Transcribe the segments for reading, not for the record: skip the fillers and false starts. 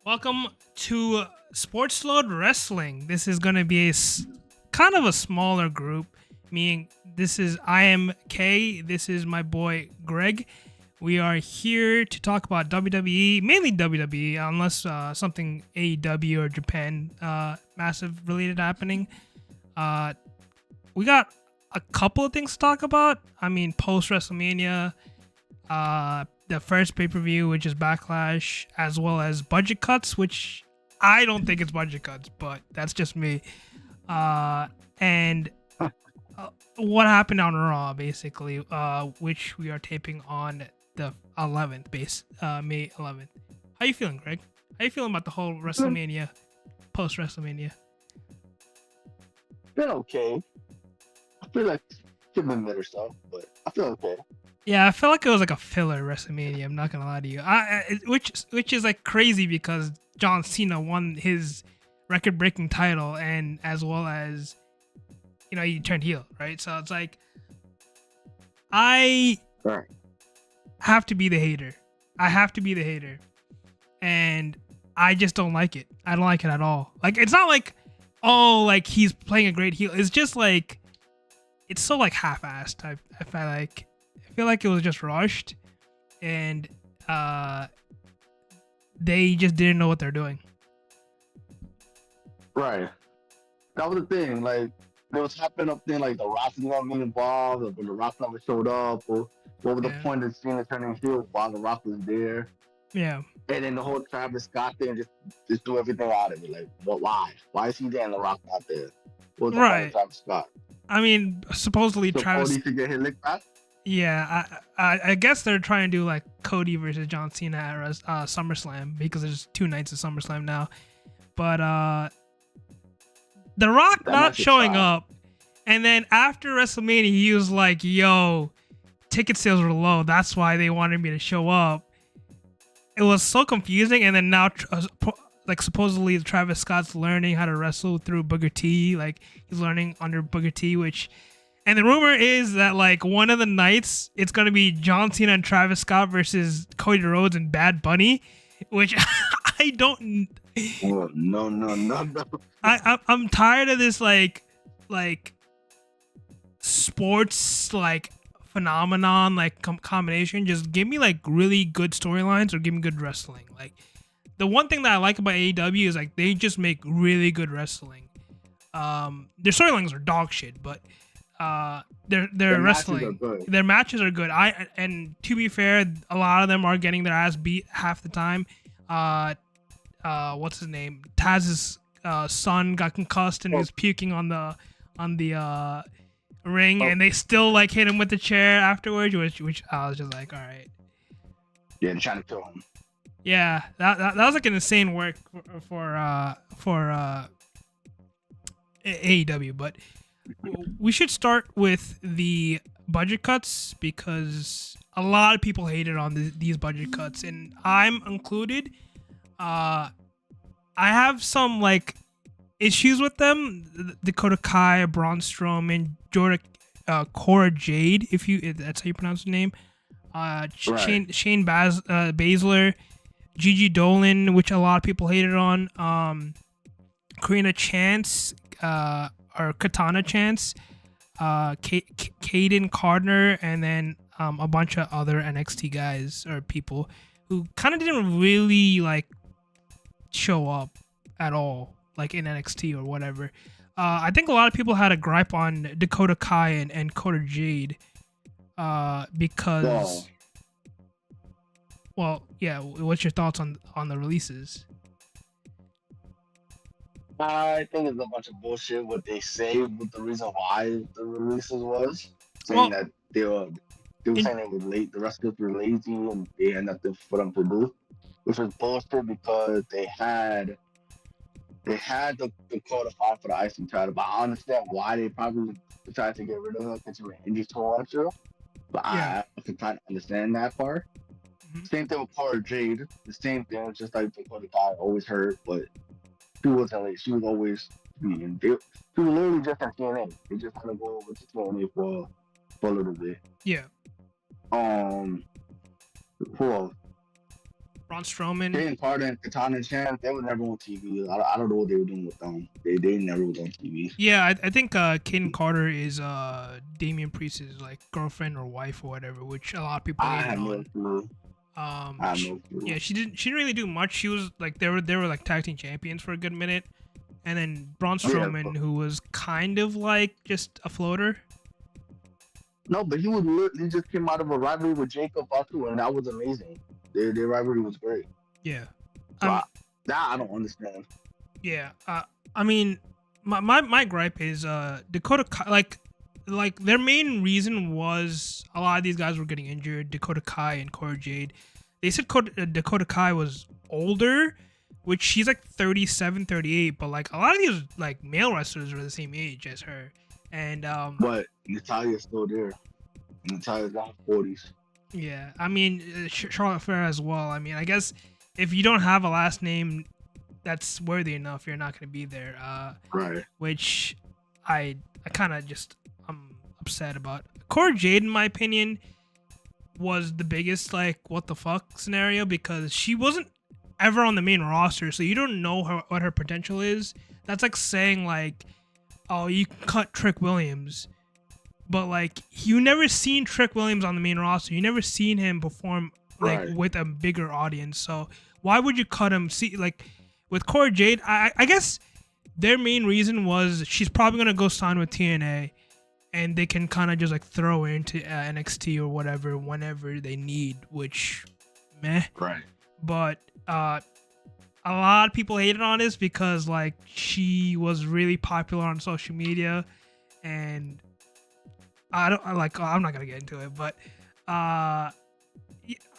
Welcome to Sportsload Wrestling. This is going to be kind of a smaller group, meaning I am Kay, this is my boy Greg. We are here to talk about WWE, mainly WWE, unless something AEW or Japan massive related happening. We got a couple of things to talk about. I mean, post WrestleMania, the first pay-per-view, which is Backlash, as well as budget cuts, which I don't think it's budget cuts, but that's just me. And what happened on Raw, basically, which we are taping on the 11th, May 11th. How you feeling, Greg? How you feeling about the whole WrestleMania, post WrestleMania? Been okay. I feel like give a minute or so, but I feel okay. Yeah, I feel like it was like a filler WrestleMania. I'm not gonna lie to you. Which is like crazy because John Cena won his record-breaking title, and as well as he turned heel, right? So it's like I Right. have to be the hater. I have to be the hater, and I just don't like it. I don't like it at all. Like it's not like like he's playing a great heel. It's just like it's so like half-assed. I feel like it was just rushed, and they just didn't know what they're doing. Right. That was the thing. Like there was happening up there, like the Rock was gonna be involved, or when the Rock never showed up, or what was the point of Cena turning heel while the Rock was there? Yeah. And then the whole Travis Scott thing just threw everything out of it. Like, what? Why? Why is he there and the Rock not there? What was the point of Travis Scott? I mean, supposedly so Travis. Cody should get his lick back. Yeah, I guess they're trying to do like Cody versus John Cena at SummerSlam because there's 2 nights of SummerSlam now. But The Rock not showing up, and then after WrestleMania he was like, "Yo, ticket sales were low. That's why they wanted me to show up." It was so confusing, and then now like supposedly Travis Scott's learning how to wrestle through Booker T. Like he's learning under Booker T, and the rumor is that like one of the nights it's gonna be John Cena and Travis Scott versus Cody Rhodes and Bad Bunny, which I don't. Oh, no. I'm tired of this like sports like phenomenon like combination. Just give me like really good storylines or give me good wrestling. Like the one thing that I like about AEW is like they just make really good wrestling. Their storylines are dog shit, but their wrestling, their matches are good. And to be fair, a lot of them are getting their ass beat half the time. What's his name? Taz's son got concussed and he was puking on the ring, and they still like hit him with the chair afterwards, which I was just like, all right. Yeah, they're trying to kill him. Yeah, that was like an insane work for AEW, but we should start with the budget cuts because a lot of people hated on these budget cuts, and I'm included. I have some like issues with them. Dakota Kai, Braun Strowman, Cora Jade, if that's how you pronounce the name. Shane Baszler, Gigi Dolan, which a lot of people hated on. Karina Chance, or Katana Chance, Caden Gardner, and then a bunch of other NXT guys or people who kind of didn't really like show up at all, like in NXT or whatever. I think a lot of people had a gripe on Dakota Kai and Cora Jade because well, yeah, what's your thoughts on the releases? I think it's a bunch of bullshit what they say with the reason why the releases was saying that they were saying they were late, the wrestlers were lazy and they had nothing for them to do, which was bullshit because they had the qualify for the IC title, but I understand why they probably decided to get rid of her because she was an indie tour show. But I can kind of understand that part. Mm-hmm. Same thing with Cora Jade. The same thing, just like Dakota Kai always hurt, but she wasn't late. She was always being. She was literally just in TNA. They just had to go over to TNA for a little bit. Yeah. Who else? Braun Strowman. Jayden Carter and Katana Chance, they were never on TV. I don't know what they were doing with them. They never was on TV. Yeah, I think Kaden Carter is Damian Priest's like girlfriend or wife or whatever, which a lot of people I hated have no on. clue. I have no clue. Yeah, she didn't really do much. She was like they were like tag team champions for a good minute, and then Braun Strowman, who was kind of like just a floater. No, but he just came out of a rivalry with Jacob Fatu, and that was amazing. Their rivalry was great. Yeah, So that I don't understand. Yeah, I mean, my gripe is Dakota like their main reason was a lot of these guys were getting injured. Dakota Kai and Cora Jade. They said Dakota Kai was older, which she's like 37, 38, but like a lot of these like male wrestlers are the same age as her. And but Natalia's still there. Natalia's got 40s. Yeah, I mean Charlotte Flair as well. I mean, I guess if you don't have a last name that's worthy enough, you're not gonna be there. Right. Which I kind of I'm upset about. Cora Jade, in my opinion, was the biggest like what the fuck scenario because she wasn't ever on the main roster, so you don't know what her potential is. That's like saying like, oh, you cut Trick Williams, but like you never seen Trick Williams on the main roster. You never seen him perform like with a bigger audience. So why would you cut him? See, like with Cora Jade, I guess their main reason was she's probably gonna go sign with TNA, and they can kind of just like throw her into NXT or whatever whenever they need. Which, meh. Right. But a lot of people hated on this because like she was really popular on social media, and I'm not gonna get into it, but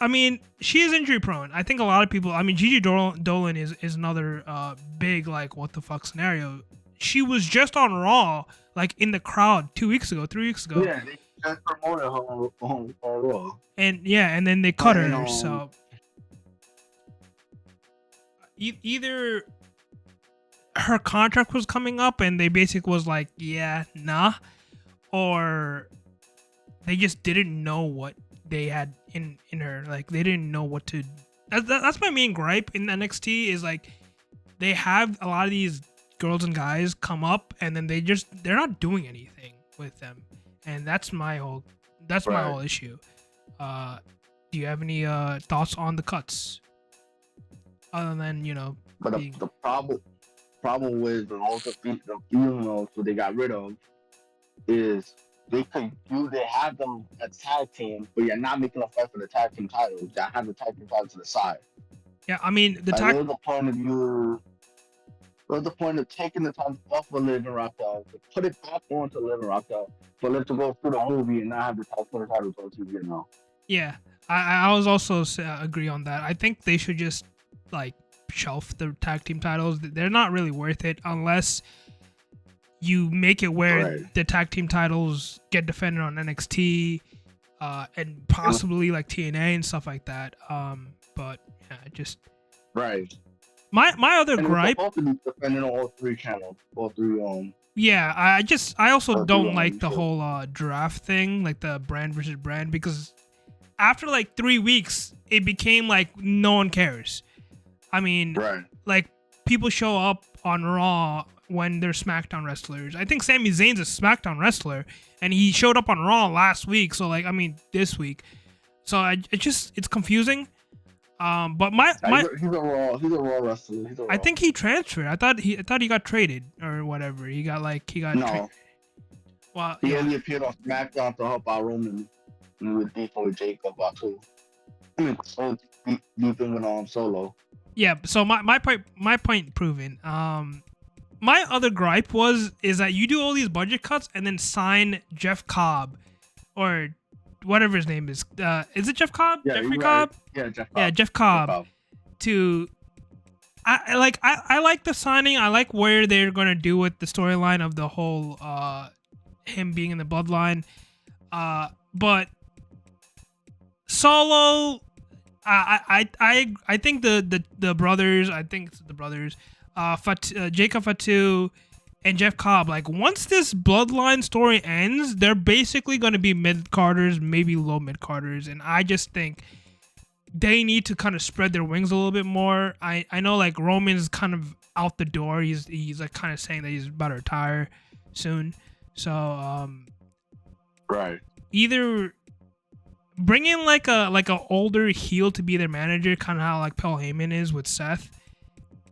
I mean, she is injury prone. I think a lot of people. I mean, Gigi Dolan is another big like what the fuck scenario. She was just on Raw, like in the crowd 3 weeks ago. Yeah, they just promoted her on Raw. And yeah, and then they cut her. So either her contract was coming up, and they basically was like, yeah, nah, or they just didn't know what they had in her. Like they didn't know what to. That's my main gripe in NXT is like they have a lot of these girls and guys come up, and then they're not doing anything with them, and that's my whole issue. Do you have any thoughts on the cuts other than But the problem with the females who they got rid of is they have them a tag team, but you're not making a fight for the tag team titles. You have the tag team title to the side. Yeah, I mean What was the point of taking the time off of Liv and Raquel to put it back onto Liv and Raquel for Liv to go through the movie and not have the title on TV now? Yeah, I was also agree on that. I think they should just like shelf the tag team titles. They're not really worth it unless you make it where the tag team titles get defended on NXT and possibly like TNA and stuff like that. But yeah, just my other gripe. Both of these defending on all three channels, all three. Yeah, I also don't like the whole draft thing, like the brand versus brand, because after like 3 weeks, it became like no one cares. I mean, like people show up on Raw when they're SmackDown wrestlers. I think Sami Zayn's a SmackDown wrestler, and he showed up on Raw last week. So like, I mean, this week. So it's confusing. But he's a Raw wrestler. I think he transferred. I thought he got traded or whatever. He got no. Well, he only appeared on SmackDown to help out Roman with beef with Jacob too. I mean, beefing with Solo. Yeah. So my point proven. My other gripe is that you do all these budget cuts and then sign Jeff Cobb or whatever his name is. Is it Jeff Cobb? Yeah, Jeffrey Cobb? Yeah, Jeff Cobb. Yeah, Jeff Cobb. I like the signing. I like where they're gonna do with the storyline of the whole him being in the bloodline. But Solo, I think the brothers. I think it's the brothers. Jacob Fatu and Jeff Cobb, like once this bloodline story ends, they're basically going to be mid-carders, maybe low mid-carders, and I just think they need to kind of spread their wings a little bit more. I know like Roman's kind of out the door. He's like kind of saying that he's about to retire soon. So right. Either bring in like a older heel to be their manager, kind of how like Paul Heyman is with Seth,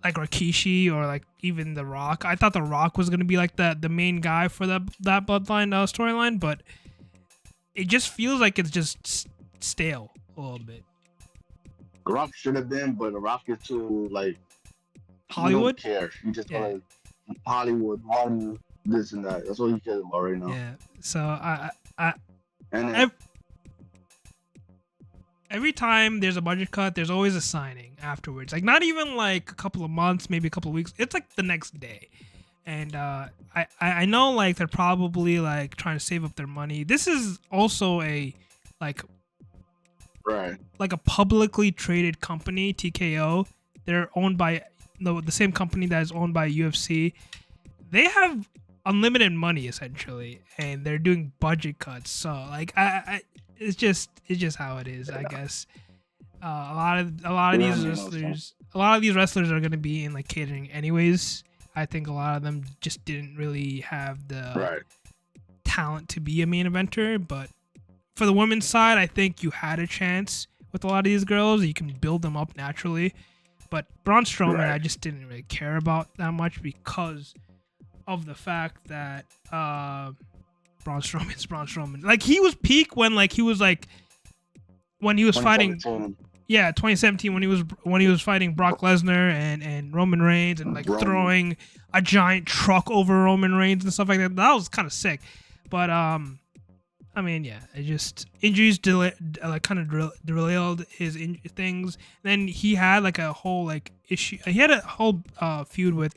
like Rikishi or like even The Rock. I thought The Rock was gonna be like the main guy for that bloodline storyline, but it just feels like it's just stale a little bit. The Rock should have been, but The Rock is too like Hollywood. He don't care. He just want Hollywood, money, this and that. That's what he cares about right now. Yeah. So every time there's a budget cut, there's always a signing afterwards. Like not even like a couple of months, maybe a couple of weeks. It's like the next day. And I know like they're probably like trying to save up their money. This is also a like a publicly traded company, TKO. They're owned by the same company that is owned by UFC. They have unlimited money essentially, and they're doing budget cuts. So like it's just how it is, I guess. A lot of these wrestlers are gonna be in like catering anyways. I think a lot of them just didn't really have the talent to be a main eventer. But for the women's side, I think you had a chance with a lot of these girls. You can build them up naturally. But Braun Strowman, I just didn't really care about that much because of the fact that Braun Strowman's Braun Strowman. Like he was peak when he was fighting. 2017 when he was fighting Brock Lesnar and Roman Reigns and like throwing a giant truck over Roman Reigns and stuff like that. That was kind of sick. But I mean, yeah, it just injuries kind of derailed his things. Then he had like a whole like issue. He had a whole feud with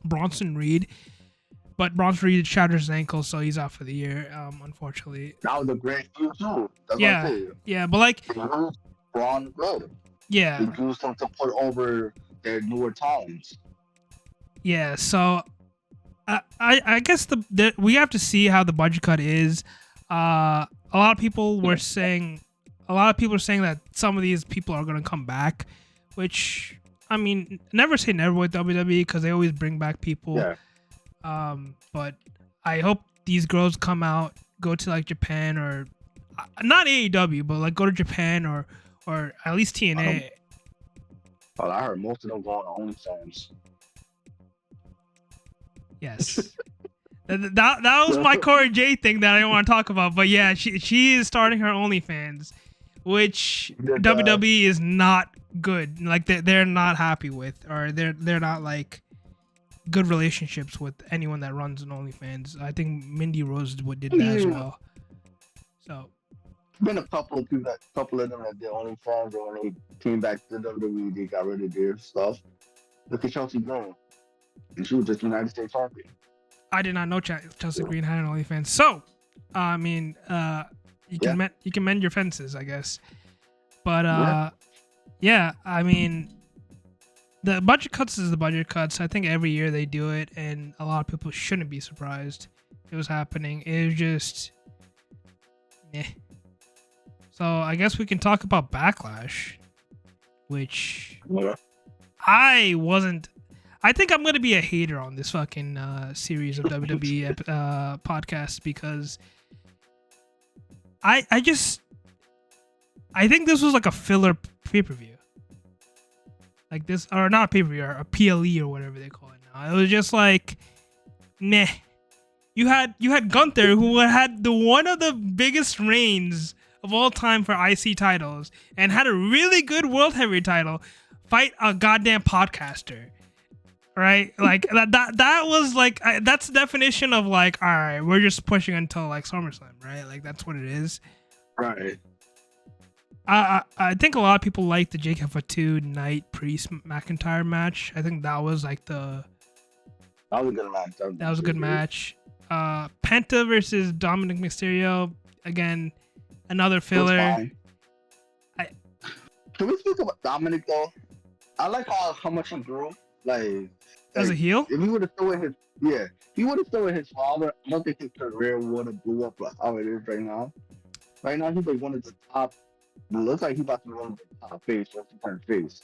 Bronson Reed, but Bronson Reed shattered his ankle, so he's out for the year. Unfortunately. That was a great feud too. That's yeah, but like Braun good. Yeah, they used them to put over their newer talents. Yeah, so. I guess we have to see how the budget cut is. A lot of people were saying that some of these people are going to come back, which I mean, never say never with WWE because they always bring back people. Yeah. But I hope these girls come out, go to like Japan or not AEW, but like go to Japan or at least TNA. Well, I heard most of them going to OnlyFans. Yes. that was my Cora J thing that I don't want to talk about. But yeah, she is starting her OnlyFans, which WWE is not good. Like they're not happy with, or they're not like good relationships with anyone that runs an OnlyFans. I think Mindy Rose did that as well. So been a couple of them that did OnlyFans, and when they came back to WWE, they got rid of their stuff. Look at Chelsea Green. And she was just United States champion. I did not know Chelsea Green had an OnlyFans. So, I mean, you can mend your fences, I guess. But yeah, I mean, the budget cuts is the budget cuts. I think every year they do it, and a lot of people shouldn't be surprised it was happening. It was just, So I guess we can talk about Backlash, which I wasn't. I think I'm gonna be a hater on this fucking series of WWE podcasts because I think this was like a filler pay-per-view, like this, or not a pay-per-view, or a PLE or whatever they call it now. It was just like, meh. You had Gunther, who had one of the biggest reigns of all time for IC titles and had a really good World Heavyweight title, fight a goddamn podcaster. Right, like that was like that's the definition of like, all right, we're just pushing until like SummerSlam, right? Like that's what it is. Right. I think a lot of people like the Jake Fatu Knight Priest McIntyre match. I think that was like that was a good match. That was a good match. Penta versus Dominic Mysterio, again, another filler. Can we speak about Dominic though? I like how much he grew. Like as a heel? If he would have thrown his father, I don't think his career would have blew up how it is right now. Right now, he's like one of the top looks like he about to win the face, once he turned face.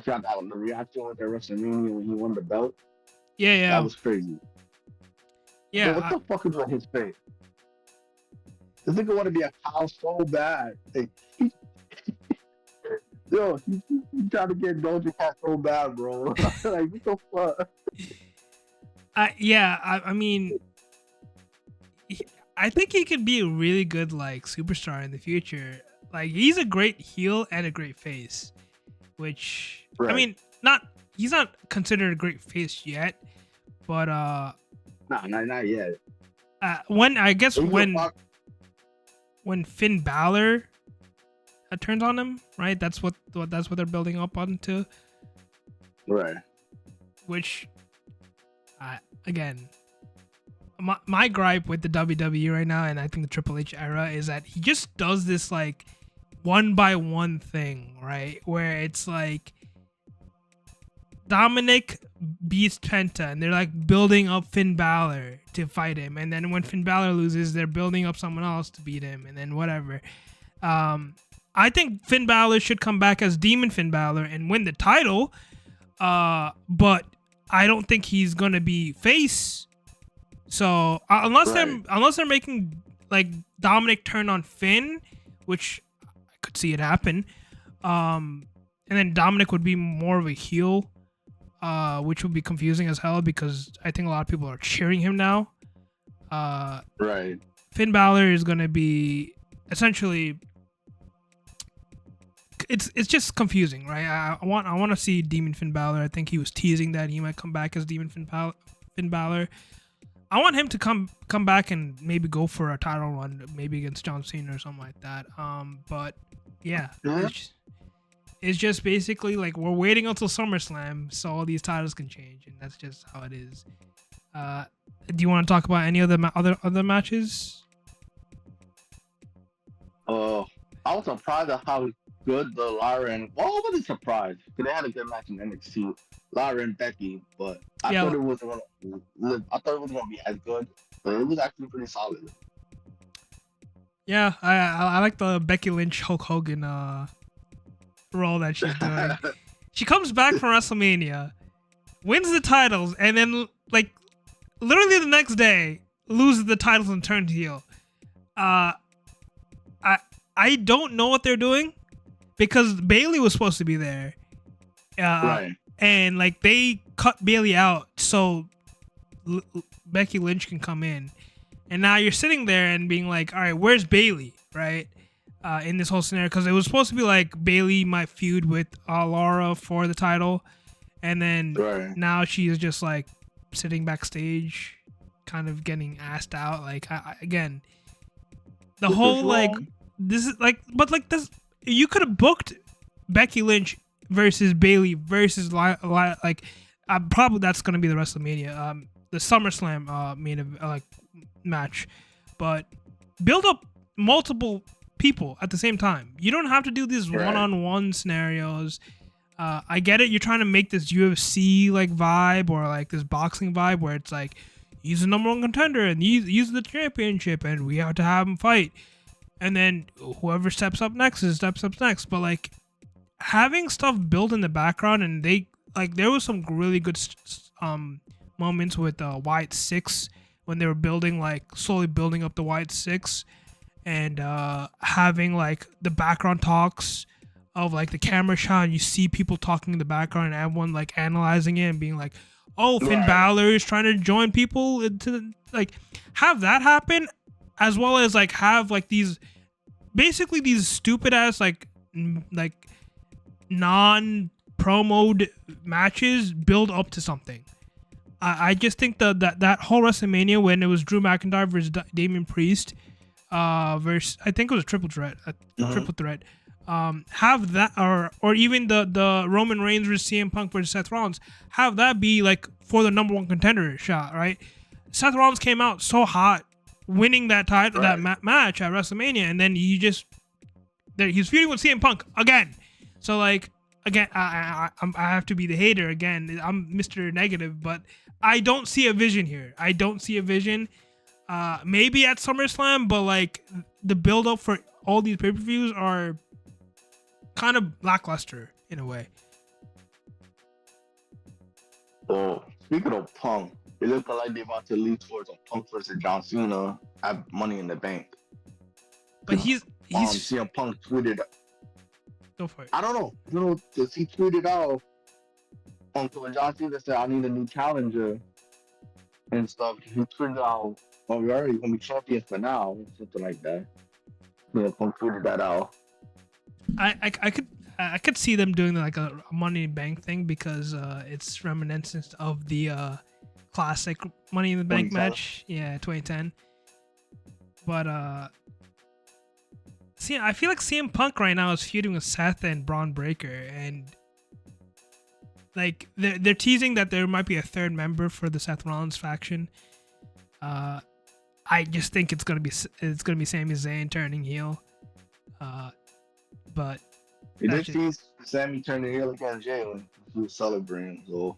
Shout out the reaction with the WrestleMania when he won the belt. Yeah, That yeah, was crazy. yeah. But what the fuck is on his face? This nigga want to be a cow so bad. Like, yo, he trying to get Doja Cat so bad, bro. Like, what the fuck? I mean, I think he could be a really good like superstar in the future. Like he's a great heel and a great face, which I Right. mean, he's not considered a great face yet, but Nah, not yet. when I guess He's a when Finn Balor turns on him, right? That's what they're building up onto. Right. Which, again, my gripe with the WWE right now, and I think the Triple H era, is that he just does this like one by one thing, right? Where it's like Dominic beats Penta, and they're like building up Finn Balor to fight him, and then when Finn Balor loses, they're building up someone else to beat him, and then whatever. I think Finn Balor should come back as Demon Finn Balor and win the title, but I don't think he's gonna be face. So unless they're making like Dominic turn on Finn, which I could see it happen, and then Dominic would be more of a heel, which would be confusing as hell because I think a lot of people are cheering him now. Right. Finn Balor is gonna be essentially. It's just confusing, right? I want to see Demon Finn Balor. I think he was teasing that he might come back as Demon Finn Balor. I want him to come back and maybe go for a title run, maybe against John Cena or something like that. But yeah, it's just basically like we're waiting until SummerSlam so all these titles can change, and that's just how it is. Do you want to talk about any other other matches? I was surprised at how good the Lara and I wasn't surprised because they had a good match in NXT, Lara and Becky, but I thought it wasn't gonna be as good, but it was actually pretty solid. Yeah, I like the Becky Lynch Hulk Hogan role that she's doing. She comes back from WrestleMania, wins the titles, and then like literally the next day loses the titles and turns heel. I don't know what they're doing because Bayley was supposed to be there, Right. and like they cut Bayley out so Becky Lynch can come in, and now you're sitting there and being like, all right, where's Bayley, right? In this whole scenario, because it was supposed to be like Bayley might feud with Laura for the title, and then now she's just like sitting backstage, kind of getting asked out. Like again, the This whole is like wrong. this is like, but like this, you could have booked Becky Lynch versus Bayley versus like probably that's gonna be the WrestleMania, the SummerSlam main like match, but build up multiple people at the same time. You don't have to do these one-on-one scenarios. I get it. You're trying to make this UFC like vibe or like this boxing vibe where it's like he's the number one contender and he's the championship and we have to have him fight. And then whoever steps up next. But like having stuff built in the background, and they like there was some really good moments with Wyatt Six when they were building slowly building up the Wyatt Six, and having like the background talks of like the camera shot, and you see people talking in the background and everyone like analyzing it and being like, oh, Finn Balor is trying to join people into like have that happen, as well as like have like these basically these stupid ass like non-promoed matches build up to something. I just think that whole WrestleMania when it was Drew McIntyre versus Damian Priest versus I think it was a triple threat, have that or even the Roman Reigns versus CM Punk versus Seth Rollins, have that be like for the number one contender shot, right? Seth Rollins came out so hot winning that title match at WrestleMania, and then he's feuding with CM Punk again. So like again, I have to be the hater again. I'm Mr. Negative, but I don't see a vision here. I don't see a vision. maybe at SummerSlam, but like the build up for all these pay-per-views are kind of lackluster in a way. So speaking of Punk, it looks like they're about to lead towards a Punk versus John Cena at Money in the Bank. But he's CM Punk tweeted. Go for it. I don't know. Because he tweeted out Uncle John Cena said, "I need a new challenger and stuff." He tweeted out, "Oh, we're already gonna be champions for now," or something like that. Yeah, Punk tweeted that out. I could see them doing like a Money in the Bank thing because it's reminiscent of the classic Money in the Bank match. Yeah, 2010. But see, I feel like CM Punk right now is feuding with Seth and Braun Breaker, and like they're teasing that there might be a third member for the Seth Rollins faction. I just think it's gonna be Sami Zayn turning heel. But it did see Sami turning heel against Jay when he was celebrating, so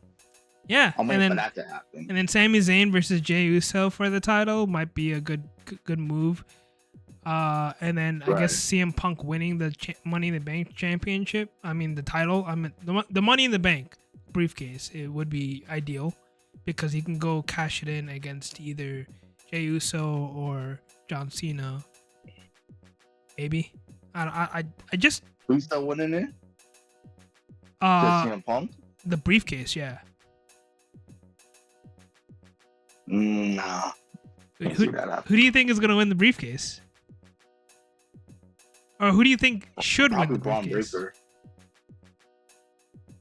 yeah, I'm waiting for that to happen. And then Sami Zayn versus Jey Uso for the title might be a good move. And then I guess CM Punk winning the Money in the Bank championship. I mean the title. I mean the Money in the Bank briefcase. It would be ideal because he can go cash it in against either Jey Uso or John Cena. Maybe. I just. Who's still winning it? CM Punk. The briefcase, yeah. Nah. Who do you think is gonna win the briefcase? Or who do you think should win the briefcase?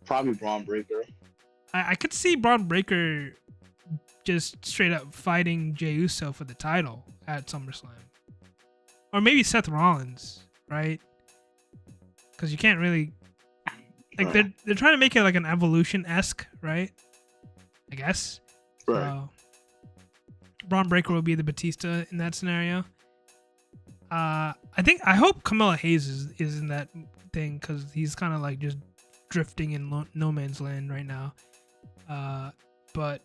Probably Braun Breaker. I could see Braun Breaker just straight up fighting Jey Uso for the title at SummerSlam. Or maybe Seth Rollins, right? Because you can't really like they're trying to make it like an Evolution-esque, right? I guess. Right. So Braun Breaker will be the Batista in that scenario. I hope Carmelo Hayes is in that thing because he's kind of like just drifting in no man's land right now. But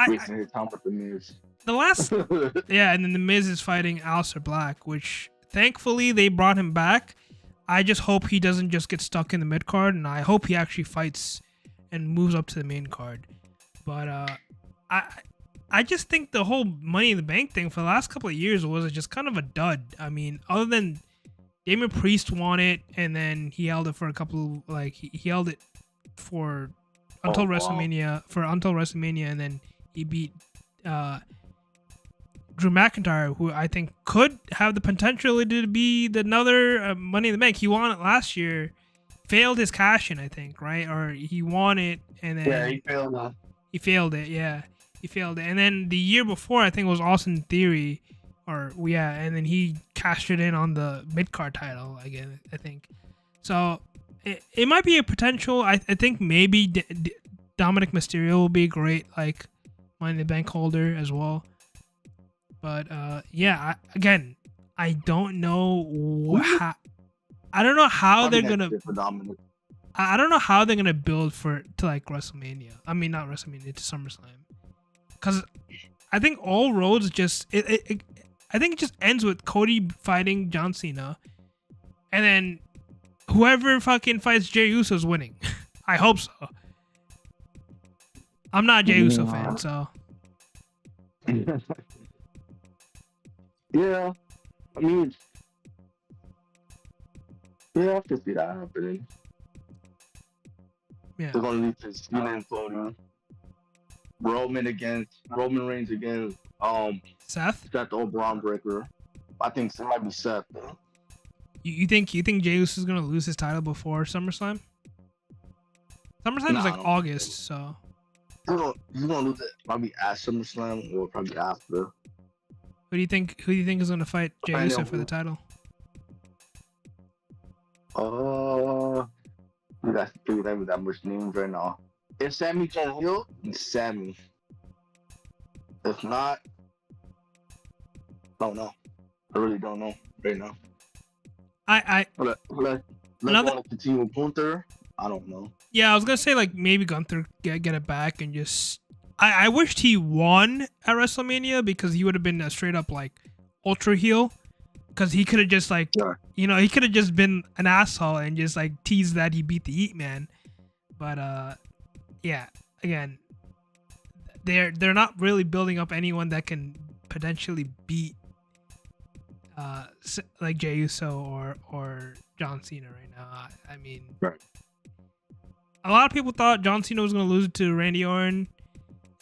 wasting his time with the Miz. The last, yeah, and then the Miz is fighting Aleister Black, which thankfully they brought him back. I just hope he doesn't just get stuck in the mid card, and I hope he actually fights and moves up to the main card. But I just think the whole Money in the Bank thing for the last couple of years was just kind of a dud. I mean, other than Damian Priest won it, and then he held it for a couple, like he held it for until WrestleMania, and then he beat Drew McIntyre, who I think could have the potential to be another Money in the Bank. He won it last year, failed his cash in, I think, right? Or he won it and then he failed that. He failed it, yeah. He failed it. And then the year before, I think it was Austin Theory, and then he cashed it in on the mid-card title again, I think. So it might be a potential. I think maybe Dominic Mysterio will be a great like Money in the Bank holder as well. But I don't know how. I don't know how they're gonna. I don't know how they're gonna build to like WrestleMania. I mean, not WrestleMania, to SummerSlam, because I think all roads just I think it just ends with Cody fighting John Cena, and then whoever fucking fights Jey Uso's winning. I hope so. I'm not a Jey Uso fan, so. Yeah, I mean, I can see that happening. Yeah. They're gonna lead to Cena and Cody. Roman Reigns against Seth or Braun Breaker. I think it might be Seth though. You think Jey Uso is gonna lose his title before SummerSlam? SummerSlam is like August, so. He's gonna lose it probably at SummerSlam or probably after. Who do you think is gonna fight Jey Uso for the title? You guys figure that with that much names right now. If Sami can heal, it's Sami. If not, I don't know. I really don't know right now. Let's continue with Gunther. I don't know. Yeah, I was gonna say like maybe Gunther get it back and just I wished he won at WrestleMania because he would have been a straight up like ultra heel. Because he could have just like, he could have just been an asshole and just like teased that he beat the Heat Man. But yeah, again, they're not really building up anyone that can potentially beat like Jey Uso or John Cena right now. I mean, a lot of people thought John Cena was going to lose it to Randy Orton,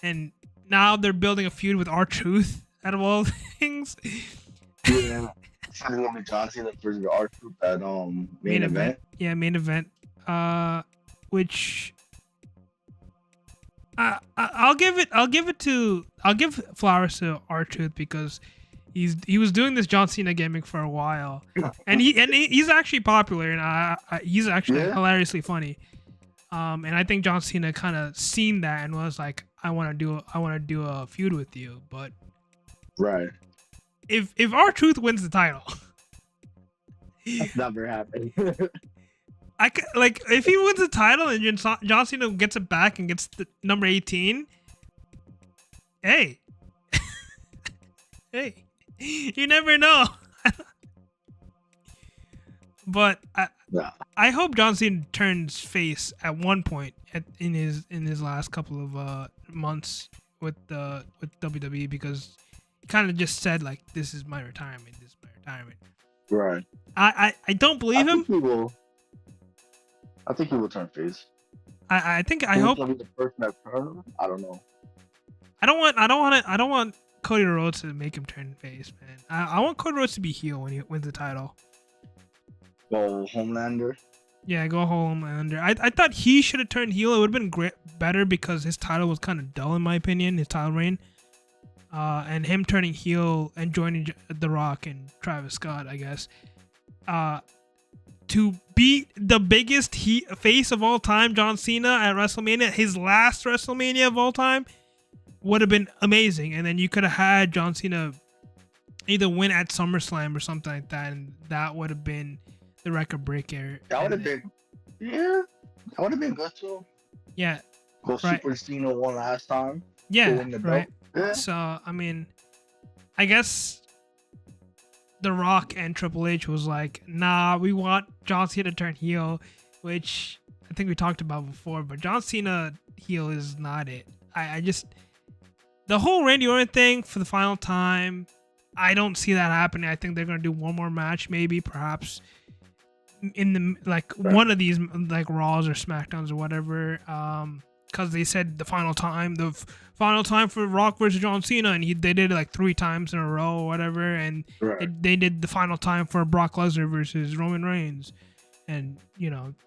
and now they're building a feud with R-Truth out of all things. Yeah. It's gonna be John Cena versus R-Truth at main event. Yeah, main event. Which I'll give flowers to R-Truth because he was doing this John Cena gimmick for a while, and he's actually popular, and he's actually hilariously funny. And I think John Cena kind of seen that and was like, I want to do a feud with you, but if R-Truth wins the title, that's never happened. If he wins the title and John Cena gets it back and gets the number 18, hey, you never know. But I hope John Cena turns face at one point in his last couple of months with WWE, because he kind of just said like, this is my retirement. Right. I don't believe him. I think he will turn face. I hope. He'll be the person that turns. I don't know. I don't want Cody Rhodes to make him turn face, man. I want Cody Rhodes to be heel when he wins the title. Go Homelander. Yeah, go Homelander. I thought he should have turned heel. It would have been better because his title was kind of dull in my opinion. His title reign. And him turning heel and joining The Rock and Travis Scott, I guess. To beat the biggest face of all time, John Cena, at WrestleMania, his last WrestleMania of all time, would have been amazing. And then you could have had John Cena either win at SummerSlam or something like that, and that would have been the record breaker. That would have been, that would have been good too. Yeah. Go Super Cena one last time. Yeah, right. Yeah. So, I mean, I guess The Rock and Triple H was like, nah, we want John Cena to turn heel, which I think we talked about before, but John Cena heel is not it. I just, the whole Randy Orton thing for the final time, I don't see that happening. I think they're going to do one more match, maybe, perhaps, in the, one of these, Raws or SmackDowns or whatever, because they said the final time for Rock versus John Cena, and they did it 3 times in a row or whatever, and they did the final time for Brock Lesnar versus Roman Reigns, and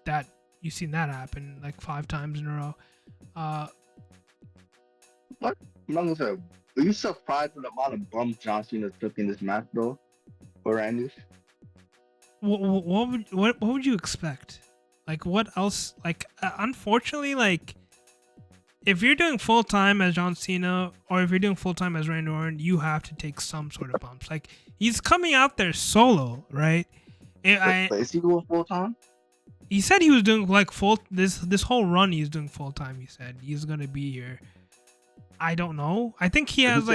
that you've seen that happen 5 times in a row. What? Are you surprised with the amount of bumps John Cena took in this match, though, for Randy? What would you expect? What else? Unfortunately, if you're doing full time as John Cena or if you're doing full time as Randy Orton, you have to take some sort of bumps. He's coming out there solo, right? Is he doing full time? He said he was doing full this whole run. He's doing full time. He said he's gonna be here. I don't know. I think he has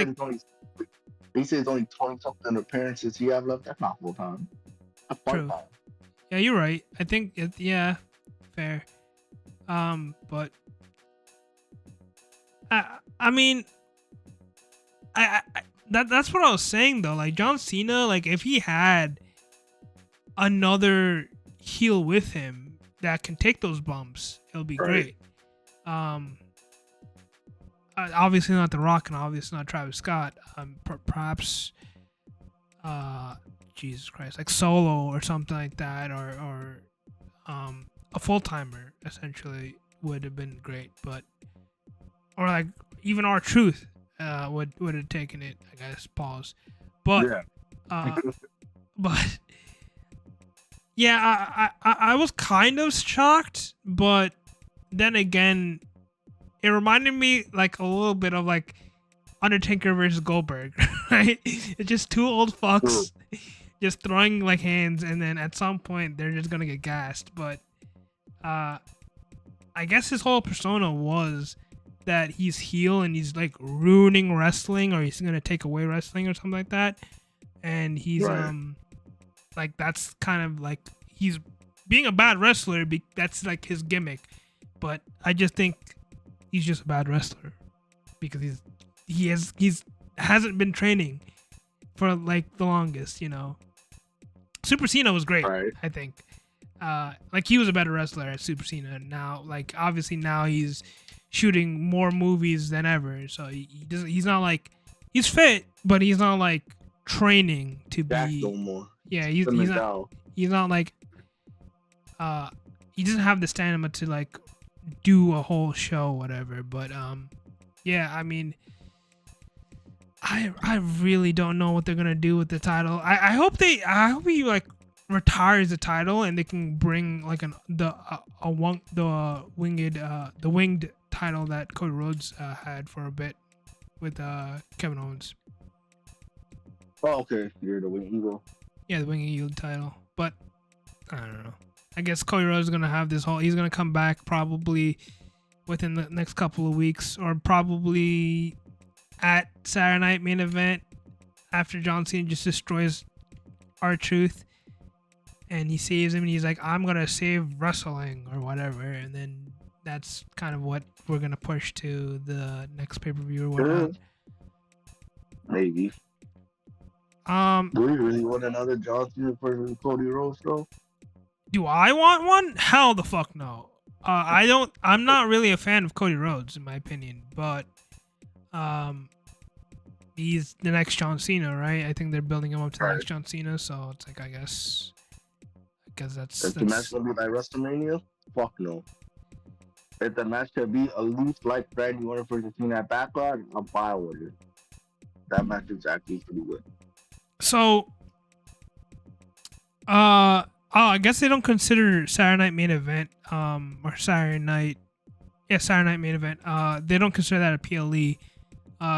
He says only 20 something appearances he have left. That's not full time. True. Yeah, you're right. I think fair. But I mean, that's what I was saying though. John Cena, if he had another heel with him that can take those bumps, it'll be great. Obviously not The Rock, and obviously not Travis Scott. Perhaps, Jesus Christ, Solo or something like that, or a full timer essentially would have been great, or even R-Truth would have taken it, I guess. Pause, but but yeah, I was kind of shocked, but then again, it reminded me a little bit of Undertaker versus Goldberg, right? It's just 2 old fucks just throwing hands, and then at some point they're just gonna get gassed. But I guess his whole persona was that he's heel and he's like ruining wrestling, or he's gonna take away wrestling or something like that. And he's like that's kind of like he's being a bad wrestler. That's like his gimmick. But I just think he's just a bad wrestler because he's hasn't been training for like the longest, you know. Super Cena was great, I think. Like he was a better wrestler at Super Cena. Now, like obviously now he's shooting more movies than ever. So he doesn't. He's not like he's fit, but he's not like training to be. No more. Yeah, he's not. He's not like. He doesn't have the stamina to like do a whole show, whatever. But yeah, I mean. I really don't know what they're gonna do with the title. I hope he like retires the title and they can bring like the winged title that Cody Rhodes had for a bit with Kevin Owens. Oh, okay. You're the Winged Eagle. Yeah, the Winged Eagle title. But I don't know. I guess Cody Rhodes is gonna have this whole. He's gonna come back probably within the next couple of weeks, or probably at Saturday Night Main Event after John Cena just destroys R-Truth and he saves him and he's like, I'm gonna save wrestling or whatever, and then that's kind of what we're gonna push to the next pay-per-view or whatnot. Maybe. Do we really want another John Cena versus Cody Rhodes though? Do I want one? Hell the fuck no. I'm not really a fan of Cody Rhodes in my opinion, but he's the next John Cena, right? I think they're building him up to the next John Cena, so it's like I guess that's. If the match gonna be like WrestleMania, fuck no. If the match could be at least like Randy Orton versus Cena at Backlash, I'm fine with it. That match is actually pretty good. So, I guess they don't consider Saturday Night Main Event, or Saturday Night Main Event. They don't consider that a PLE.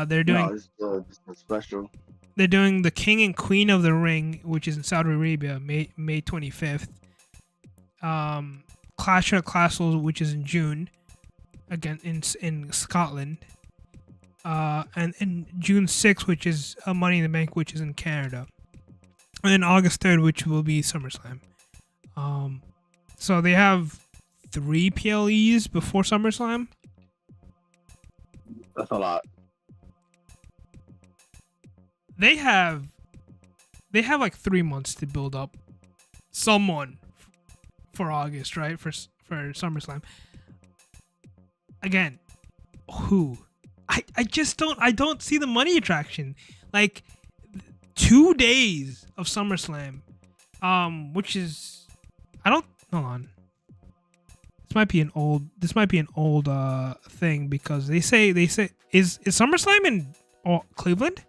They're doing. No, it's special. They're doing the King and Queen of the Ring, which is in Saudi Arabia, May 25th. Clash of Castles, which is in June, again in Scotland. And in June 6th, which is Money in the Bank, which is in Canada. And then August 3rd, which will be SummerSlam. So they have 3 PLEs before SummerSlam. That's a lot. They have like 3 months to build up someone for August, right? For SummerSlam. Again, who? I just don't see the money attraction. Like 2 days of SummerSlam, which is hold on. This might be an old thing because they say is SummerSlam in Cleveland?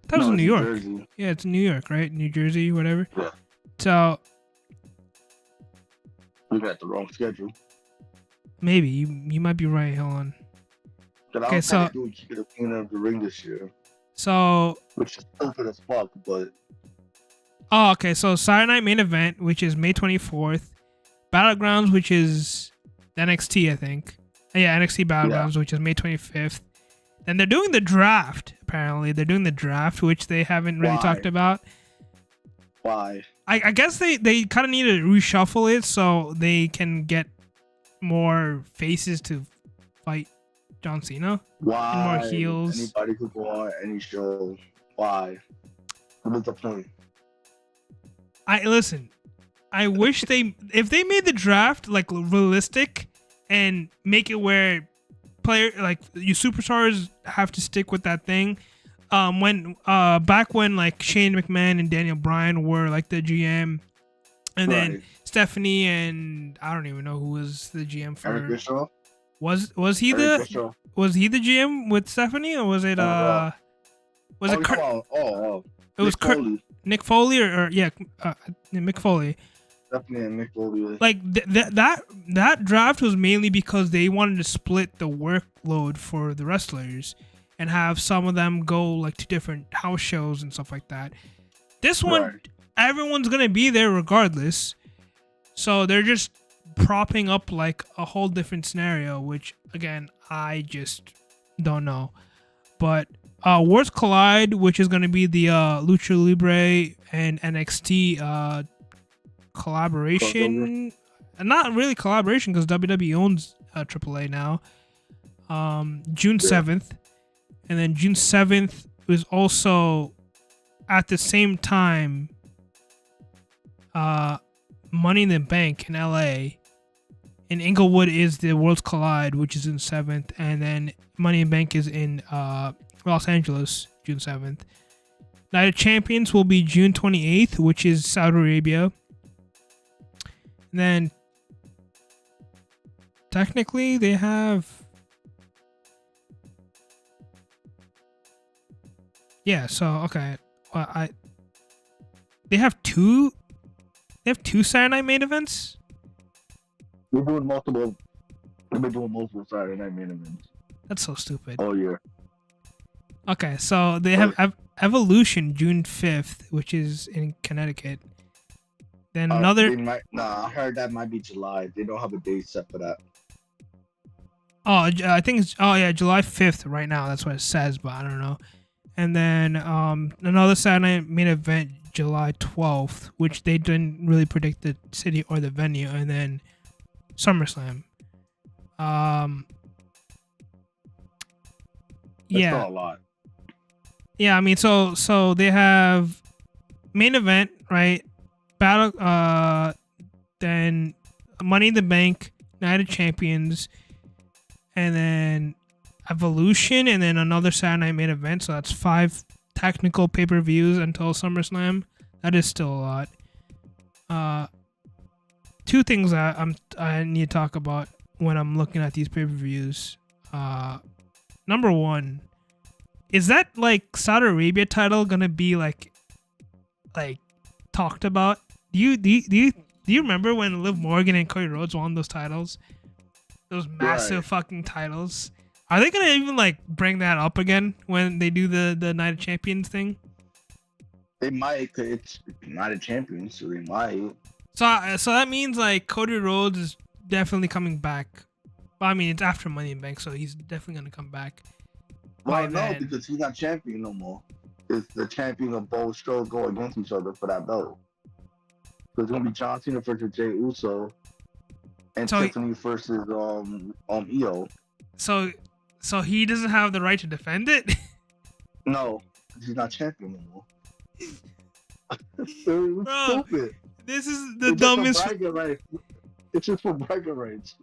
That was in New York. Jersey. Yeah, it's New York, right? New Jersey, whatever. Yeah. So we got the wrong schedule. Maybe you might be right. Hold on. Okay, so King of the Ring this year. So which is stupid as fuck, but. Oh, okay. So Saturday Night Main Event, which is May 24th. Battlegrounds, which is NXT, I think. Yeah, NXT Battlegrounds, which is May 25th. Then they're doing the draft. Apparently, they're doing the draft, which they haven't really talked about. Why? I guess they kind of need to reshuffle it so they can get more faces to fight John Cena. Why? And more heels. Anybody could go on any show. Why? What is the point? Listen. I wish if they made the draft like realistic and make it where you superstars have to stick with that thing. Back when like Shane McMahon and Daniel Bryan were like the GM, and then Stephanie and I don't even know who was the GM for. Eric Bischoff? Was he the GM with Stephanie, or was it Nick Foley or Mick Foley. Definitely Mick Foley. Like that draft was mainly because they wanted to split the workload for the wrestlers and have some of them go like to different house shows and stuff like that. This one, everyone's gonna be there regardless, so they're just propping up like a whole different scenario, which again I just don't know. But Worlds Collide, which is going to be the Lucha Libre and NXT collaboration, not really collaboration because WWE owns AAA now. June 7th, and then June 7th was also at the same time Money in the Bank in LA. In Inglewood is the Worlds Collide, which is in 7th, and then Money in the Bank is in Los Angeles, June 7th. Night of Champions will be June 28th, which is Saudi Arabia. And then technically they have okay. Well, they have two Saturday Night main events. We're doing multiple. We've been doing multiple Saturday Night main events. That's so stupid. Oh yeah. Okay, so they have Evolution June 5th, which is in Connecticut. Then another. I heard that might be July. They don't have a date set for that. Oh, I think it's July 5th right now. That's what it says, but I don't know. And then another Saturday Night main event July 12th, which they didn't really predict the city or the venue, and then SummerSlam. That's not a lot. Yeah, I mean, so they have main event, right? Battle, then Money in the Bank, Night of Champions, and then Evolution, and then another Saturday Night main event. So that's 5 technical pay-per-views until SummerSlam. That is still a lot. 2 things I need to talk about when I'm looking at these pay-per-views. Number 1, is that like Saudi Arabia title gonna be like talked about? Do you remember when Liv Morgan and Cody Rhodes won those titles? Those massive fucking titles. Are they gonna even like bring that up again when they do the Night of Champions thing? They might, cause it's Night of Champions, so they might. So that means like Cody Rhodes is definitely coming back. Well, I mean it's after Money in the Bank, so he's definitely gonna come back. Well, no, because he's not champion no more. It's the champion of both shows go against each other for that belt. So it's gonna be John Cena versus Jey Uso, and Tiffany versus Io. So he doesn't have the right to defend it? No, he's not champion no more. Bro, stupid. This is the dumbest. It's just for bragging rights.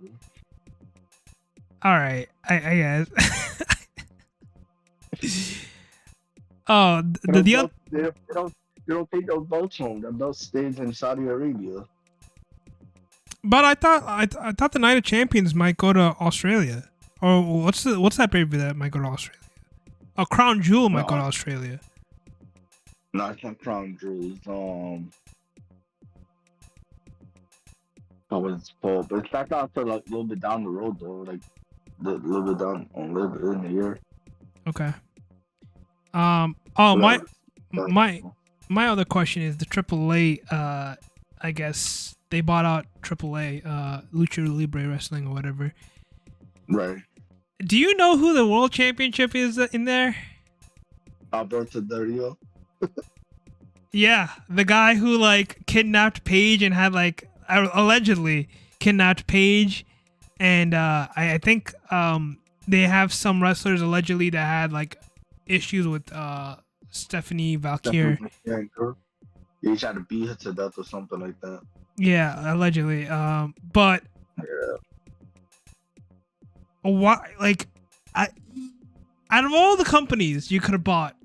All right, I guess. Oh, they don't take those belts home. The belt stays in Saudi Arabia. But I thought the Night of Champions might go to Australia. Or what's that baby that might go to Australia? A Crown Jewel might go to Australia. No, it's not Crown Jewel. It's what it's called, but it's back out to like a little bit down the road though, like a little bit down, a little bit in the year. Okay. My other question is the AAA. I guess they bought out AAA, Lucha Libre Wrestling or whatever. Right. Do you know who the World Championship is in there? Alberto Del Rio. Yeah, the guy who like kidnapped Paige and had like allegedly kidnapped Paige, and I think they have some wrestlers allegedly that had like issues with Stephanie Valkyrie. Yeah, he tried to beat her to death or something like that. Yeah, allegedly. But yeah. Why? Like, out of all the companies you could have bought,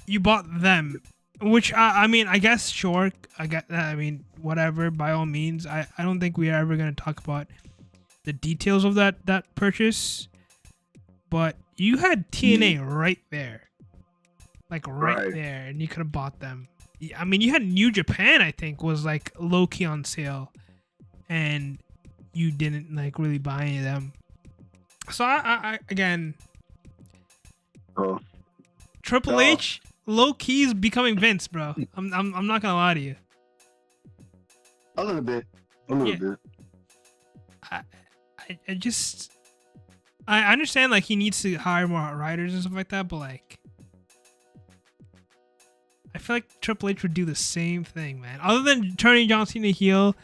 you bought them. Which I mean, I guess sure. I mean, whatever. By all means, I don't think we are ever gonna talk about the details of that purchase. But you had TNA right there, like right there, and you could have bought them. I mean, you had New Japan. I think was like low key on sale, and you didn't like really buy any of them. So I again, Triple H low key is becoming Vince, bro. I'm not gonna lie to you. A little bit. I just I understand like he needs to hire more writers and stuff like that, but like I feel like Triple H would do the same thing, man. Other than turning John Cena heel,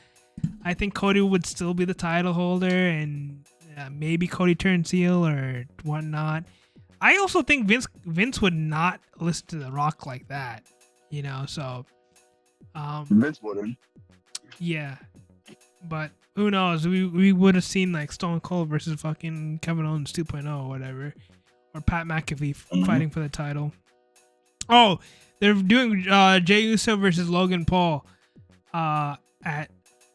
I think Cody would still be the title holder, and maybe Cody turns heel or whatnot. I also think Vince would not listen to The Rock like that, you know. So, Vince wouldn't. Yeah, but who knows? We would have seen like Stone Cold versus fucking Kevin Owens 2.0 or whatever, or Pat McAfee fighting for the title. Oh, they're doing Jey Uso versus Logan Paul at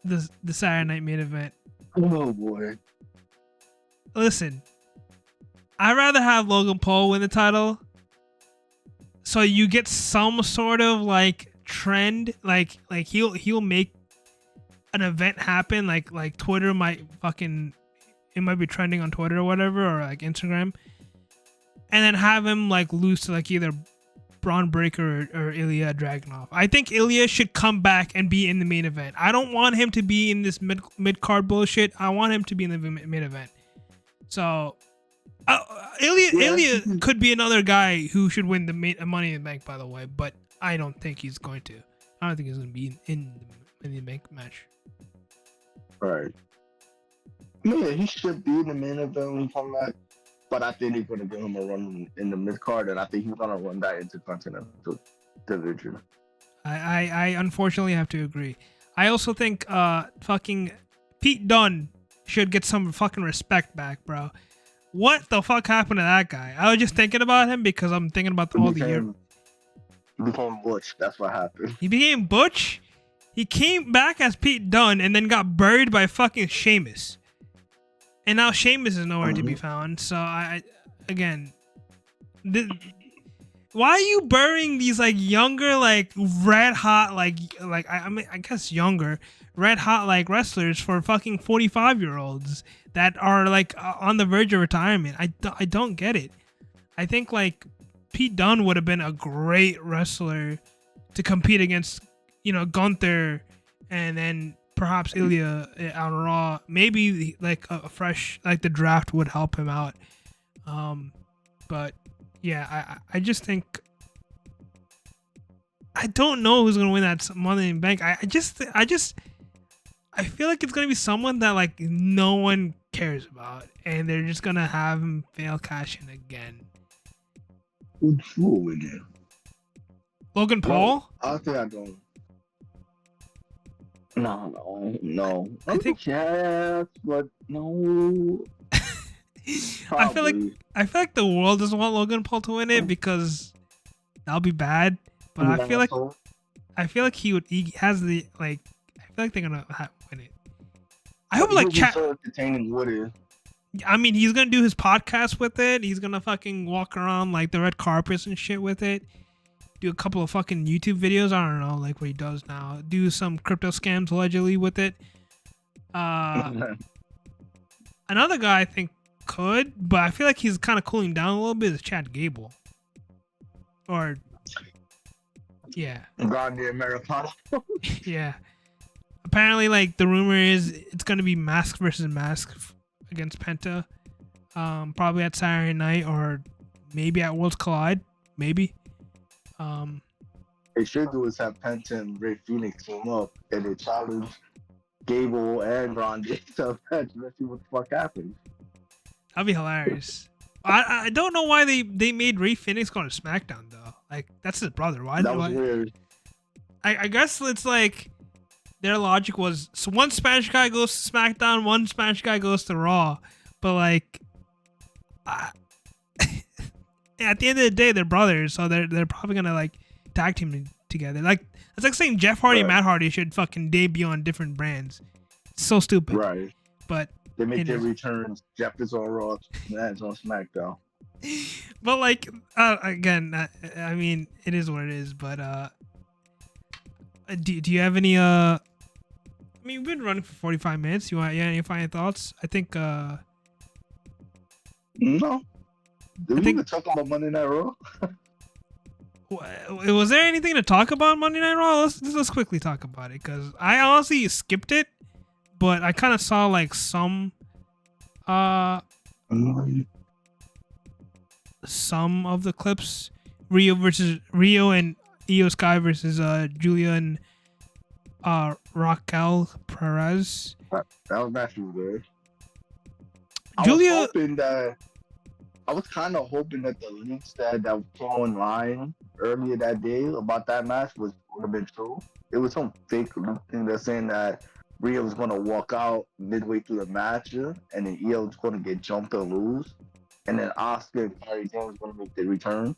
the Saturday Night Main Event. Oh boy. Listen, I'd rather have Logan Paul win the title, so you get some sort of like trend, like he'll make an event happen, like Twitter might fucking, it might be trending on Twitter or whatever, or like Instagram, and then have him like lose to like either Braun Breaker or Ilya Dragunov. I think Ilya should come back and be in the main event. I don't want him to be in this mid card bullshit. I want him to be in the main event. So Ilya could be another guy who should win the Money in the Bank, by the way, but I don't think he's going to. I don't think he's going to be in the bank match. Right. Yeah, he should be in the main event when he come back. But I think they're going to give him a run in the mid card, and I think he's going to run that Intercontinental division. I unfortunately have to agree. I also think fucking Pete Dunne should get some fucking respect back, bro. What the fuck happened to that guy? I was just thinking about him because I'm thinking about all the years. He became Butch. That's what happened. He became Butch? He came back as Pete Dunne and then got buried by fucking Sheamus. And now Sheamus is nowhere to be found. So why are you burying these like younger, like red hot, I guess younger, red hot like wrestlers for fucking 45-year-olds that are like on the verge of retirement? I don't get it. I think like Pete Dunne would have been a great wrestler to compete against, you know, Gunther, and then perhaps Ilya on Raw. Maybe like a fresh, like the draft would help him out. But yeah, I just think I don't know who's gonna win that Money in the Bank. I feel like it's gonna be someone that like no one cares about, and they're just gonna have him fail cash in again. Who's with you? Logan Paul? I think I don't. No. I think yes, but no. I feel like the world doesn't want Logan Paul to win it because that'll be bad. But I feel like he has the like. I feel like they're gonna win it. I hope like chat. So entertaining with it. I mean, he's gonna do his podcast with it. He's gonna fucking walk around like the red carpets and shit with it. Do a couple of fucking YouTube videos. I don't know, like what he does now. Do some crypto scams allegedly with it. Another guy I think could, but I feel like he's kind of cooling down a little bit, is Chad Gable. Or yeah. Grande Americana. Yeah. Apparently, like the rumor is it's gonna be mask versus mask against Penta. Probably at Saturday night or maybe at Worlds Collide. Maybe. They should do is have Penta and Ray Phoenix team up and they challenge Gable and Grande to a match. Let's see what the fuck happens. That'd be hilarious. I don't know why they made Ray Phoenix go to SmackDown though. Like that's his brother. Why? That was weird. I guess it's like their logic was so one Spanish guy goes to SmackDown, one Spanish guy goes to Raw, but like at the end of the day, they're brothers, so they're probably gonna like tag team together. Like it's like saying Jeff Hardy and Matt Hardy should fucking debut on different brands. It's so stupid. Right. But they make their returns. Jeff is on Raw, Matt's on SmackDown. But like again, I mean, it is what it is. But do you have any I mean, we've been running for 45 minutes. You want any final thoughts? I think no. Did we even talk about Monday Night Raw? Was there anything to talk about Monday Night Raw? Let's quickly talk about it because I honestly skipped it but I kind of saw like some of the clips. Rio and Io Sky versus Julia and Raquel Perez. That was actually good. Julia, I was kind of hoping that the leaks that came online earlier that day about that match would have been true. It was some fake leak thing that's saying that Rhea was going to walk out midway through the match, and then Io was going to get jumped or lose, and then Asuka and Kairi Sane was going to make the return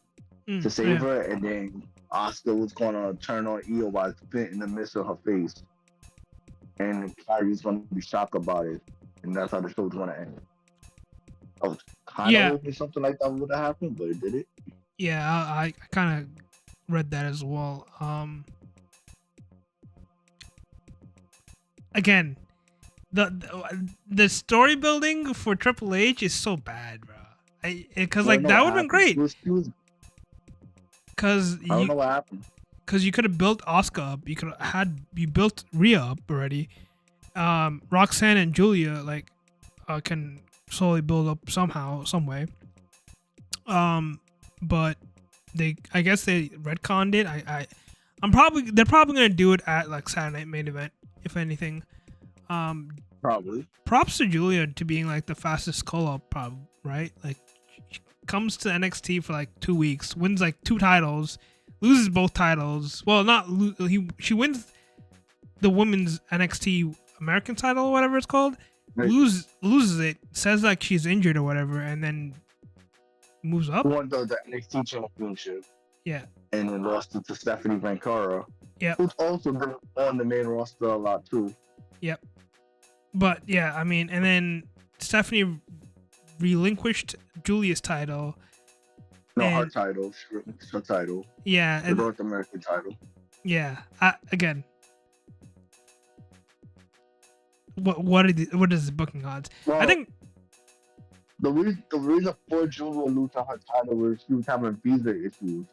to save her, and then Asuka was going to turn on Io by spitting the mist on her face, and Kairi was going to be shocked about it, and that's how the show was going to end. I was kind of hoping something like that would have happened, but it did it. Yeah, I kind of read that as well. Again, the story building for Triple H is so bad, bro. Because that would have been great. Because I don't know what happened. Because you could have built Asuka up. You built Rhea up already. Roxanne and Julia can slowly build up somehow, some way. But I guess they retconned it. They're probably gonna do it at like Saturday Night Main Event, if anything. Probably. Props to Julia to being like the fastest call up, right? Like, she comes to NXT for like 2 weeks, wins like 2 titles, loses both titles. Well, she wins the women's NXT American title or whatever it's called. Right. Loses it, says like she's injured or whatever, and then moves up. Won the NXT championship. Yeah. And then lost it to Stephanie Vankara. Yeah. Who's also been on the main roster a lot too. Yep. But yeah, I mean, and then Stephanie relinquished Julia's title. Her title. Her title. Yeah. The North American title. Yeah. Again. What is the booking odds? Well, I think the reason for Julia losing her title was she was having visa issues,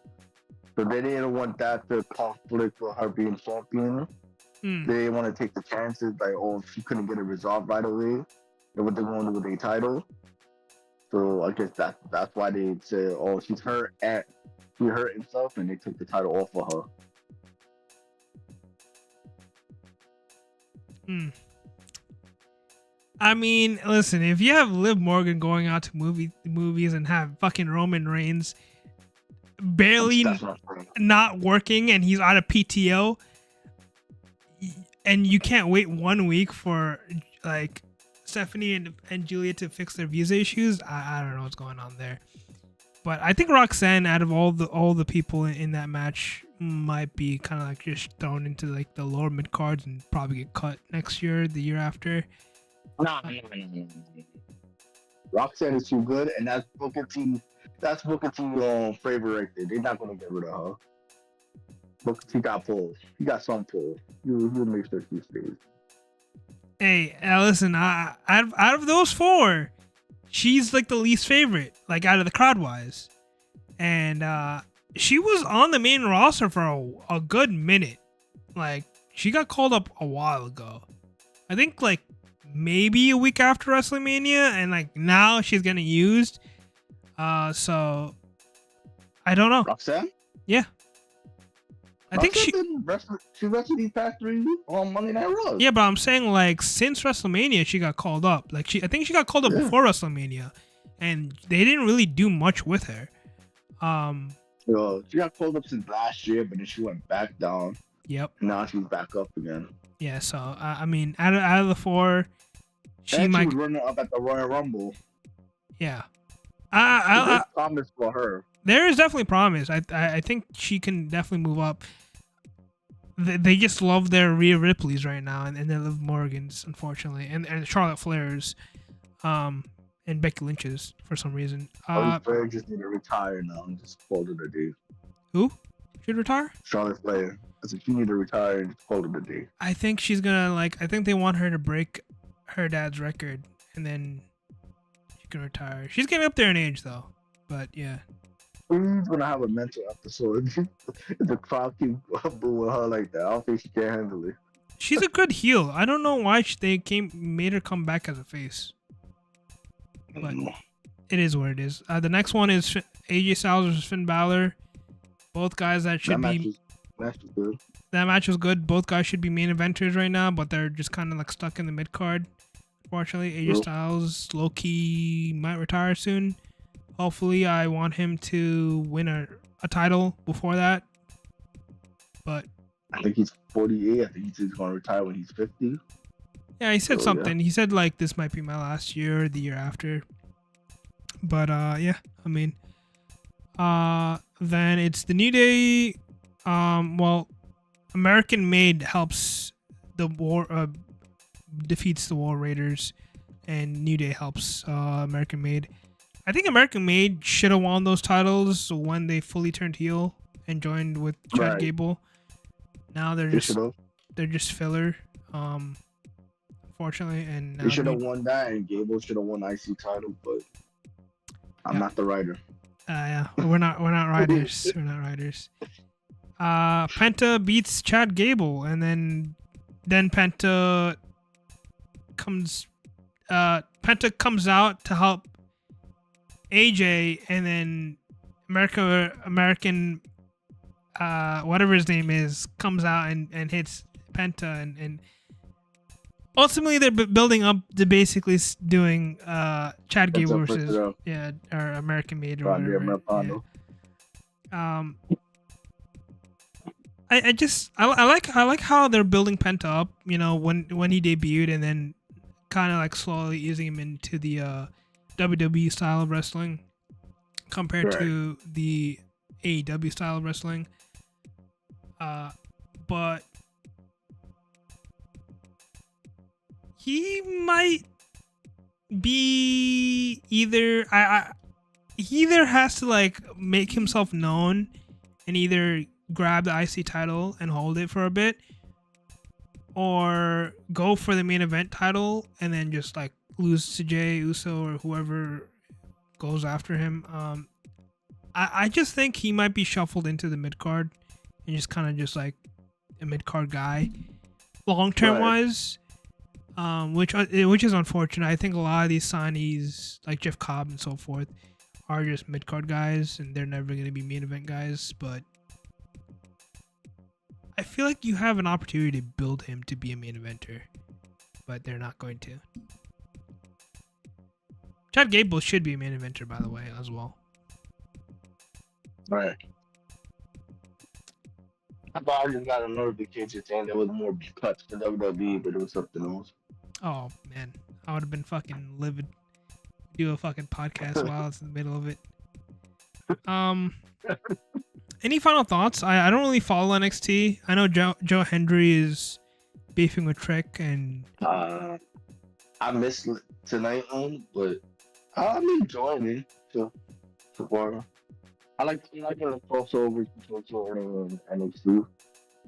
so they didn't want that to conflict with her being champion. They didn't want to take the chances if she couldn't get it resolved right away, then what they wanted with their title. So I guess that's why they said, she's hurt and stuff, and they took the title off of her. I mean, listen, if you have Liv Morgan going out to movies and have fucking Roman Reigns barely not working and he's out of PTO, and you can't wait 1 week for like Stephanie and Julia to fix their visa issues, I don't know what's going on there. But I think Roxanne, out of all the people in that match, might be kind of like just thrown into like the lower mid cards and probably get cut next year, the year after. No. Roxanne is too good, and that's Booker T. That's Booker T. Favorite right there. They're not gonna get rid of her. Booker T got pulled. He got some pulled. He'll make sure she stays. Hey, listen. Out of those 4, she's like the least favorite, like out of the crowd wise, and she was on the main roster for a good minute. Like, she got called up a while ago. I think like maybe a week after WrestleMania, and like now she's getting used. So I don't know. Roxanne? Yeah. I think she wrestled these past 3 weeks on Monday Night Raw. Yeah, but I'm saying like since WrestleMania she got called up. Like I think she got called up before WrestleMania, and they didn't really do much with her. She got called up since last year, but then she went back down. Yep. Now she's back up again. Yeah, so I mean, out of the 4, she was running up at the Royal Rumble. Yeah, there's promise for her. There is definitely promise. I think she can definitely move up. They just love their Rhea Ripleys right now, and their Liv Morgans, unfortunately, and Charlotte Flairs, and Becky Lynch's for some reason. Flair just need to retire now and just call it a day. Who should retire? Charlotte Flair. I said she need to retire and just call it a day. I think she's gonna I think they want her to break her dad's record, and then she can retire. She's getting up there in age though, but yeah. She's gonna have a mental episode. The crowd keep booing her like that. I don't think she can handle it. she's a good heel. I don't know why they made her come back as a face, but it is what it is. The next one is AJ Styles versus Finn Balor. Both guys that should be. Match was good. That match was good. Both guys should be main eventers right now, but they're just kind of like stuck in the mid card. Unfortunately, AJ Styles low key might retire soon. Hopefully, I want him to win a title before that. But I think he's 48. I think he's going to retire when he's 50. Yeah, he said something. Yeah. He said like this might be my last year or the year after. But yeah, I mean, then it's the New Day. Well, American Made helps the War defeats the War Raiders, and New Day helps American Made. I think American Made should have won those titles when they fully turned heel and joined with Chad Gable. Now they're just filler. Unfortunately, and they should have won that, and Gable should have won IC title, but I'm not the writer. Yeah, we're not writers. We're not writers. Penta beats Chad Gable, and then Penta comes out to help AJ, and then American whatever his name is comes out and hits Penta, and ultimately they're building up to basically doing Chad Gable versus or American Made or whatever. Yeah. I like how they're building Penta up, you know, when he debuted, and then kind of like slowly easing him into the WWE style of wrestling compared to the AEW style of wrestling. But he might be he either has to like make himself known and either grab the IC title and hold it for a bit, or go for the main event title and then just like lose to Jey Uso or whoever goes after him. I just think he might be shuffled into the mid card and just kind of just like a mid card guy, long term wise. Which is unfortunate. I think a lot of these signees, like Jeff Cobb and so forth, are just mid card guys, and they're never going to be main event guys. But I feel like you have an opportunity to build him to be a main eventer, but they're not going to. Chad Gable should be a main eventer, by the way, as well. Right. I thought I just got a notification saying there was more cuts to WWE, but it was something else. Oh man, I would have been fucking livid. Do a fucking podcast while it's in the middle of it. Any final thoughts? I don't really follow NXT. I know Joe Hendry is beefing with Trick, and I missed tonight but I'm enjoying it so far. I like the crossovers between Jordan and NXT.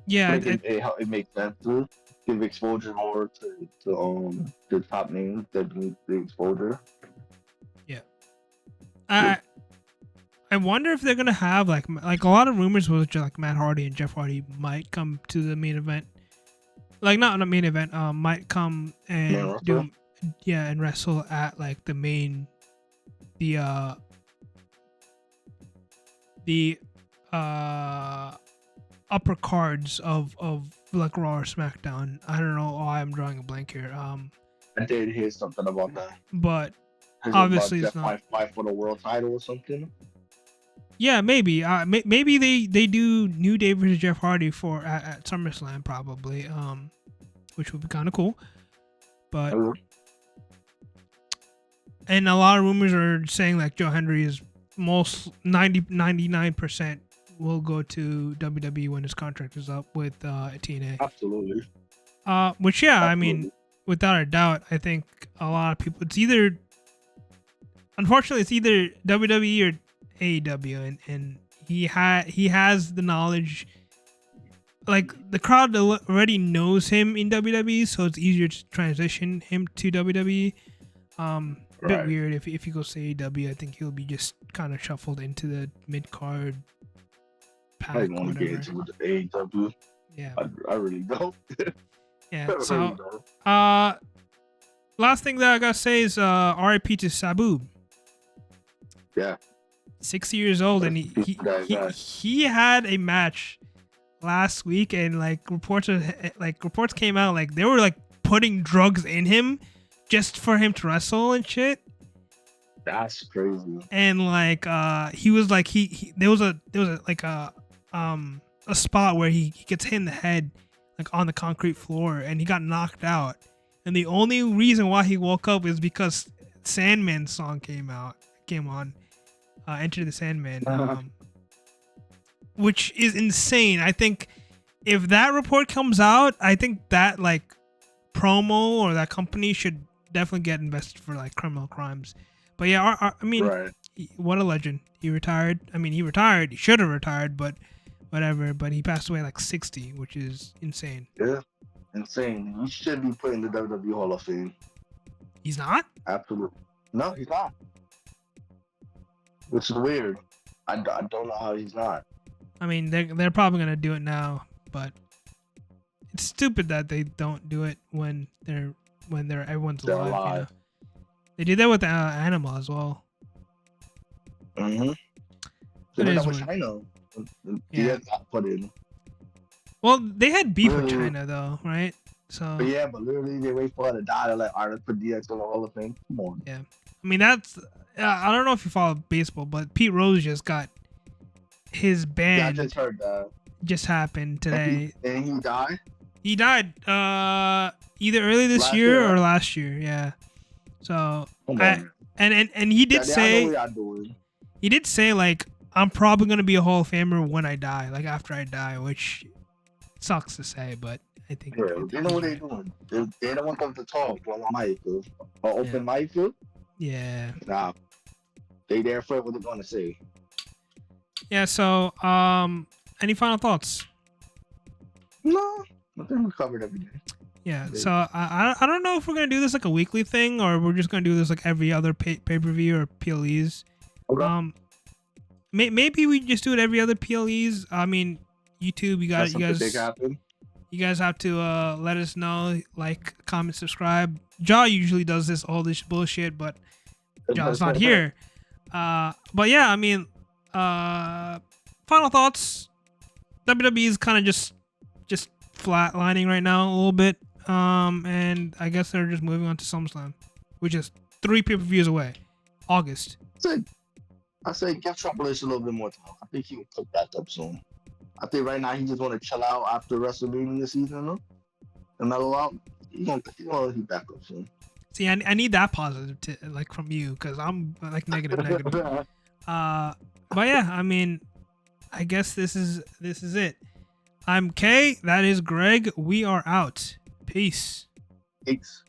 Yeah, it makes sense to give exposure more to the top names that need the exposure. Yeah. I wonder if they're gonna have like a lot of rumors was like Matt Hardy and Jeff Hardy might come to the main event. Like not on a main event, might come and and wrestle at like the main upper cards of like Raw or SmackDown. I don't know why I'm drawing a blank here. I did hear something about that, but obviously it's not fight for the world title or something. Yeah, maybe. Maybe they do New Day versus Jeff Hardy for at SummerSlam probably. Which would be kind of cool. But and a lot of rumors are saying like Joe Hendry is most 99% will go to WWE when his contract is up with TNA. Absolutely. Which I mean, without a doubt, I think a lot of people. Unfortunately, it's either WWE or AEW, and he has the knowledge. Like the crowd already knows him in WWE, so it's easier to transition him to WWE. Bit weird if he goes to AEW. I think he'll be just kind of shuffled into the mid card. I want to get into the AEW. Yeah, I really don't. Yeah. There So, you go. last thing that I gotta say is R.I.P. to Sabu. Yeah. 60 years old, and he had a match last week, and reports came out like they were like putting drugs in him just for him to wrestle and shit. That's crazy. And like he was like there was a spot where he gets hit in the head like on the concrete floor, and he got knocked out, and the only reason why he woke up is because Sandman's song came on, Enter the Sandman, which is insane. I think if that report comes out, I think that like promo or that company should definitely get invested for like criminal crimes. But yeah, I mean, Right. what a legend. He retired. I mean, he retired. He should have retired, but whatever. But he passed away like 60, which is insane. Yeah. Insane. He should be put in the WWE Hall of Fame. He's not? Absolutely. No, he's not. Which is weird. I don't know how he's not. I mean, they're probably gonna do it now, but it's stupid that they don't do it when everyone's They're alive. alive. You know? They did that with Animal as well. Mm-hmm. It They is did that with weird. China. Yeah. Got put in. Well, they had beef with China though, right? So. But yeah, but literally they wait for her to die. They're like, all right, let's put DX on the Hall of Fame. Come on. Yeah. I mean, that's. I don't know if you follow baseball, but Pete Rose just got his ban. Yeah, I just heard that. Just happened today. And he died? He died either early this year or last year. Yeah. So and he did say he did say like I'm probably gonna be a Hall of Famer when I die, like after I die, which sucks to say, but I think they know what they're doing. They don't want them to talk on a mic or open mic. Yeah. Nah, they there for what they're gonna say. Yeah. So any final thoughts? No, I think we covered everything. Yeah, so I don't know if we're gonna do this like a weekly thing or we're just gonna do this like every other pay-per-view or PLEs. Okay. Maybe we just do it every other PLEs. I mean, YouTube, you guys have to let us know, like, comment, subscribe. Jaw usually does all this bullshit, but Jaw's not here. But yeah, I mean, final thoughts. WWE is kind of just flatlining right now a little bit. And I guess they're just moving on to SummerSlam, which is 3 pay-per-views away. August. I say give Triple H a little bit more time. I think he will pick back up soon. I think right now he just want to chill out after WrestleMania season, though. And mellow out. He's gonna be back up soon. See, I need that positive like from you, because I'm like negative. But yeah, I mean, I guess this is it. I'm Kay. That is Greg. We are out. Peace. Peace.